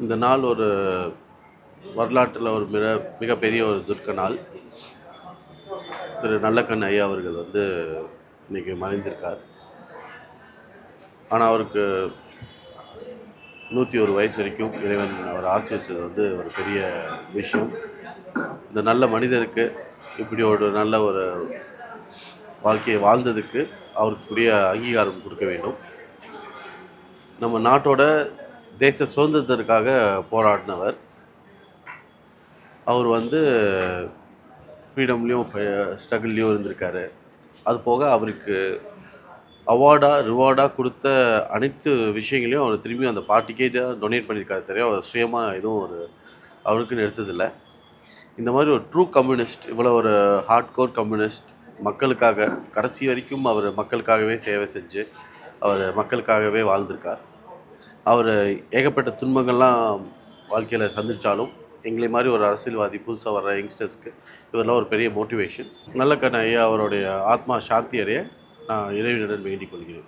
இந்த நாள் ஒரு வரலாற்றில் ஒரு மிகப்பெரிய ஒரு துர்க்க நாள். திரு நல்லக்கண் ஐயா அவர்கள் இன்றைக்கி மறைந்திருக்கார். ஆனால் அவருக்கு 101 வயசு வரைக்கும் இறைவன் அவர் ஆசீர்வதிச்சது ஒரு பெரிய விஷயம். இந்த நல்ல மனிதருக்கு இப்படி ஒரு நல்ல ஒரு வாழ்க்கையை வாழ்ந்ததுக்கு அவருக்குரிய அங்கீகாரம் கொடுக்க வேண்டும். நம்ம நாட்டோட தேச சுதந்திரத்திற்காக போராடினவர். அவர் ஃப்ரீடம்லேயும் ஸ்ட்ரகிள்லேயும் இருந்திருக்காரு. அது போக அவருக்கு ரிவார்டாக கொடுத்த அனைத்து விஷயங்களையும் அவர் திரும்பி அந்த பார்ட்டிக்கே தான் டொனேட் பண்ணியிருக்காரு. தெரியும், அவர் சுயமாக எதுவும் அவருக்குன்னு எடுத்ததில்லை. இந்த மாதிரி ஒரு ட்ரூ கம்யூனிஸ்ட், இவ்வளோ ஒரு ஹார்ட் கோர் கம்யூனிஸ்ட், மக்களுக்காக கடைசி வரைக்கும் அவர் மக்களுக்காகவே சேவை செஞ்சு அவர் மக்களுக்காகவே வாழ்ந்திருக்கார். அவர் ஏகப்பட்ட துன்பங்கள்லாம் வாழ்க்கையில் சந்தித்தாலும் எங்களை மாதிரி ஒரு அரசியல்வாதி புதுசாக வர்ற யங்ஸ்டர்ஸ்க்கு இவரெல்லாம் ஒரு பெரிய மோட்டிவேஷன். நல்லக்கண் ஐயா அவருடைய ஆத்மா சாந்தி அடைய நான் இறைவனிடம் வேண்டிக் கொள்கிறேன்.